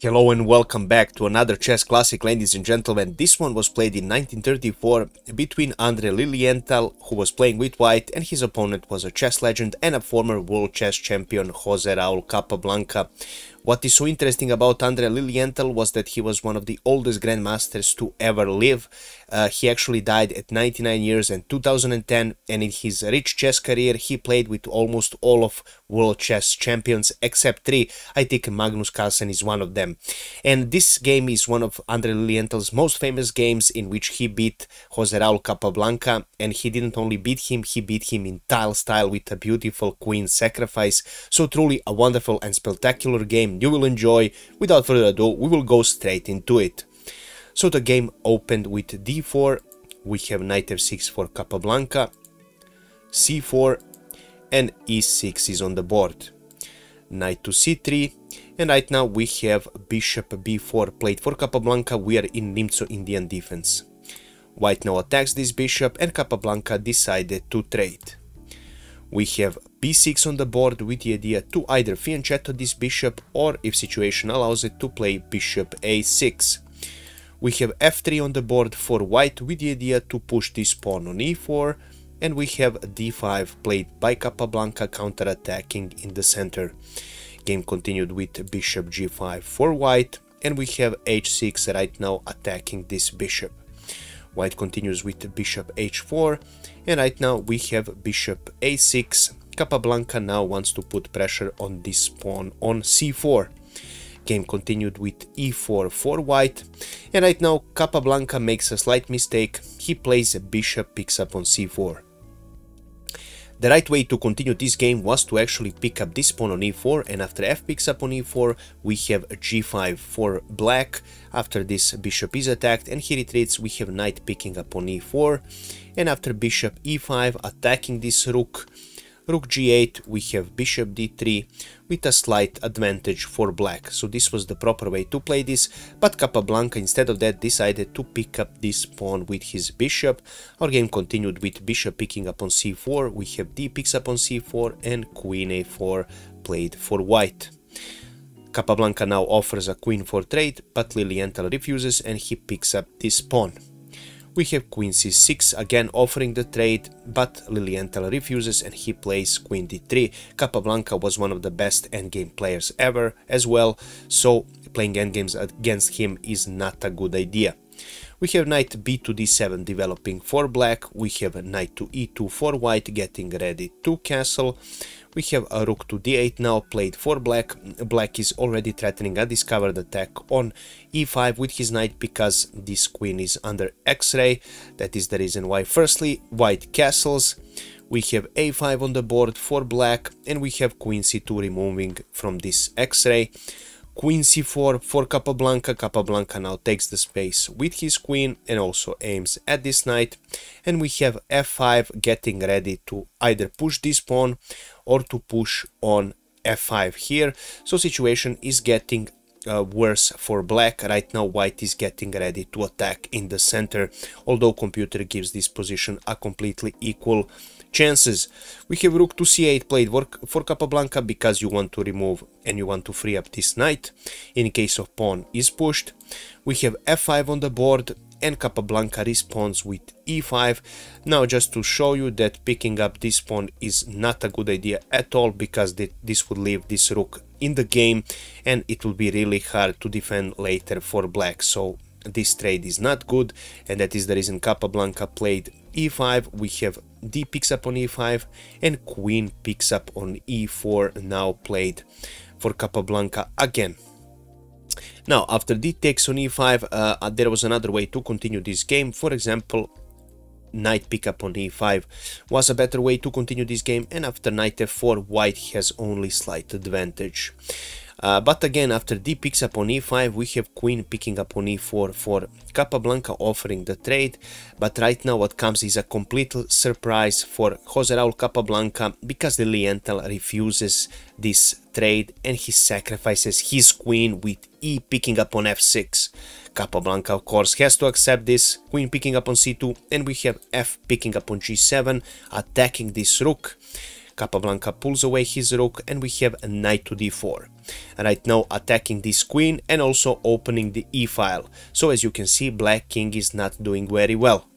Hello and welcome back to another chess classic, ladies and gentlemen. This one was played in 1934 between Andre Lilienthal, who was playing with white, and his opponent was a chess legend and a former world chess champion, Jose Raul Capablanca. What is so interesting about Andre Lilienthal was that he was one of the oldest grandmasters to ever live. He actually died at 99 years in 2010, and in his rich chess career he played with almost all of world chess champions except three. I think Magnus Carlsen is one of them. And this game is one of Andre Lilienthal's most famous games, in which he beat Jose Raul Capablanca, and he didn't only beat him, he beat him in tile style with a beautiful queen sacrifice. So truly a wonderful and spectacular game you will enjoy. Without further ado, we will go straight into it. So the game opened with d4, we have knight f6 for Capablanca, c4, and e6 is on the board. Knight to c3, and right now we have bishop b4 played for Capablanca. We are in Nimzo Indian defense. White now attacks this bishop, and Capablanca decided to trade. We have b6 on the board with the idea to either fianchetto this bishop, or if situation allows it, to play bishop a6. We have f3 on the board for white with the idea to push this pawn on e4, and we have d5 played by Capablanca, counter-attacking in the center. Game continued with bishop g5 for white, and we have h6 right now attacking this bishop. White continues with bishop h4, and right now we have bishop a6. Capablanca now wants to put pressure on this pawn on c4. Game continued with e4 for white, and right now Capablanca makes a slight mistake. He plays a bishop picks up on c4. The right way to continue this game was to actually pick up this pawn on e4, and after f picks up on e4 we have g5 for black. After this bishop is attacked and he retreats, we have knight picking up on e4, and after bishop e5 attacking this rook, rook g8, we have bishop d3 with a slight advantage for black. So this was the proper way to play this, but Capablanca instead of that decided to pick up this pawn with his bishop. Our game continued with bishop picking up on c4, we have d picks up on c4, and queen a4 played for white. Capablanca now offers a queen for trade, but Lilienthal refuses and he picks up this pawn. We have queen c6 again offering the trade, but Lilienthal refuses and he plays queen d3. Capablanca was one of the best endgame players ever as well, so playing endgames against him is not a good idea. We have knight b to d7 developing for black, we have knight to e2 for white getting ready to castle. We have a rook to d8 now played for black. Black is already threatening a discovered attack on e5 with his knight because this queen is under x-ray. That is the reason why firstly white castles. We have a5 on the board for black, and we have queen c2 removing from this x-ray. Queen c4 for Capablanca. Capablanca now takes the space with his queen and also aims at this knight. And we have f5 getting ready to either push this pawn or to push on f5 here. So situation is getting worse for black. Right now white is getting ready to attack in the center, although computer gives this position a completely equal chances. We have rook to c8 played for Capablanca because you want to remove and you want to free up this knight in case of pawn is pushed. We have f5 on the board, and Capablanca responds with e5. Now just to show you that picking up this pawn is not a good idea at all, because this would leave this rook in the game and it will be really hard to defend later for black. So this trade is not good, and that is the reason Capablanca played e5. We have d picks up on e5 and queen picks up on e4 now played for Capablanca again. Now after d takes on e5 there was another way to continue this game. For example, knight pickup on e5 was a better way to continue this game, and after knight f4 white has only slight advantage. But again, after d picks up on e5 we have queen picking up on e4 for Capablanca offering the trade. But right now what comes is a complete surprise for Jose Raul Capablanca, because Lilienthal refuses this trade and he sacrifices his queen with e picking up on f6. Capablanca of course has to accept this, queen picking up on c2, and we have f picking up on g7 attacking this rook. Capablanca pulls away his rook, and we have a knight to d4. Right now attacking this queen and also opening the e-file. So as you can see, black king is not doing very well.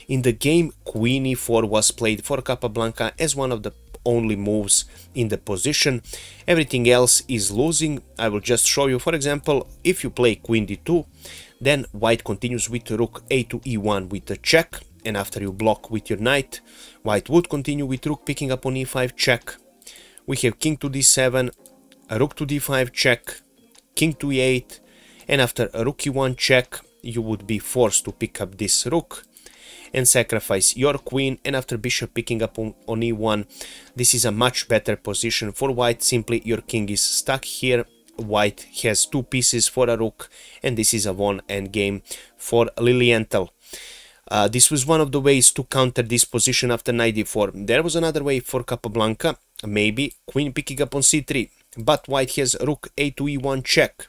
In the game, queen e4 was played for Capablanca as one of the only moves in the position. Everything else is losing. I will just show you. For example, if you play queen d2, then white continues with rook a to e1 with a check, and after you block with your knight, white would continue with rook picking up on e5 check. We have king to d7, a rook to d5 check, king to e8, and after a rook e1 check, you would be forced to pick up this rook and sacrifice your queen, and after bishop picking up on e1, this is a much better position for white. Simply your king is stuck here, white has two pieces for a rook, and this is a one endgame for Lilienthal. This was one of the ways to counter this position after knight d4. There was another way for Capablanca, maybe queen picking up on c3, but white has rook a to e1 check,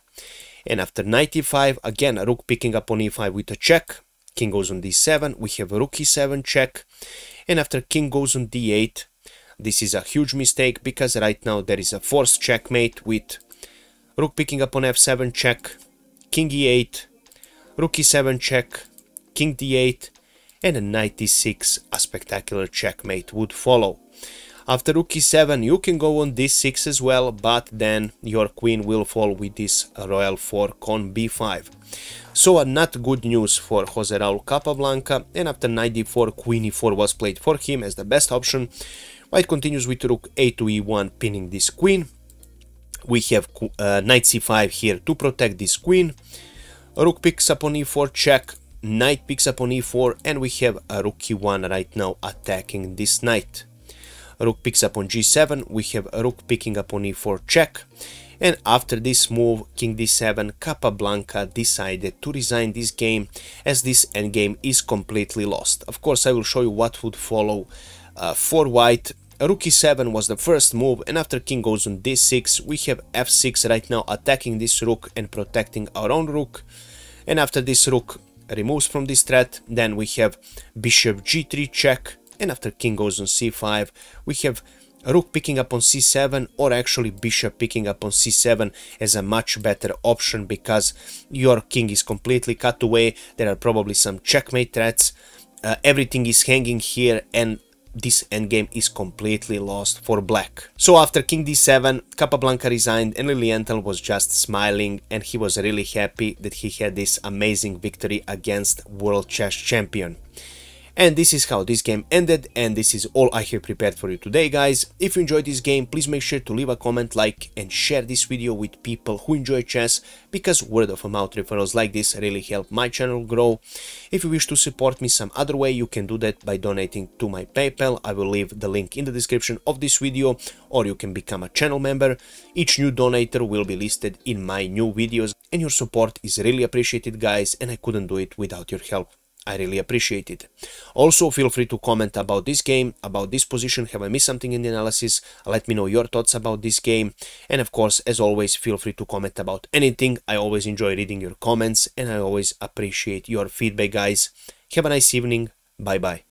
and after knight e5, again a rook picking up on e5 with a check. King goes on d7, we have rook e7 check, and after king goes on d8, this is a huge mistake because right now there is a forced checkmate with rook picking up on f7 check, king e8, rook e7 check, king d8, and a knight d6, a spectacular checkmate would follow. After rook e7, you can go on d6 as well, but then your queen will fall with this royal fork on b5. So not good news for Jose Raul Capablanca, and after knight d4, queen e4 was played for him as the best option. White continues with rook a to e1, pinning this queen. We have knight c5 here to protect this queen. Rook picks up on e4 check, knight picks up on e4, and we have a rook e1 right now attacking this knight. Rook picks up on g7, we have a rook picking up on e4 check, and after this move, king d7, Capablanca decided to resign this game as this endgame is completely lost. Of course, I will show you what would follow for white. Rook e7 was the first move, and after king goes on d6, we have f6 right now attacking this rook and protecting our own rook, and after this rook removes from this threat, then we have bishop g3 check, and after king goes on c5, we have rook picking up on c7, or actually bishop picking up on c7 as a much better option because your king is completely cut away. There are probably some checkmate threats. Everything is hanging here, and this endgame is completely lost for black. So after king d7, Capablanca resigned, and Lilienthal was just smiling, and he was really happy that he had this amazing victory against world chess champion. And this is how this game ended, and this is all I have prepared for you today, guys. If you enjoyed this game, please make sure to leave a comment, like, and share this video with people who enjoy chess, because word of mouth referrals like this really help my channel grow. If you wish to support me some other way, you can do that by donating to my PayPal. I will leave the link in the description of this video, or you can become a channel member. Each new donator will be listed in my new videos, and your support is really appreciated, guys, and I couldn't do it without your help. I really appreciate it. Also, feel free to comment about this game, about this position. Have I missed something in the analysis? Let me know your thoughts about this game. And of course, as always, feel free to comment about anything. I always enjoy reading your comments, and I always appreciate your feedback, guys. Have a nice evening. Bye bye.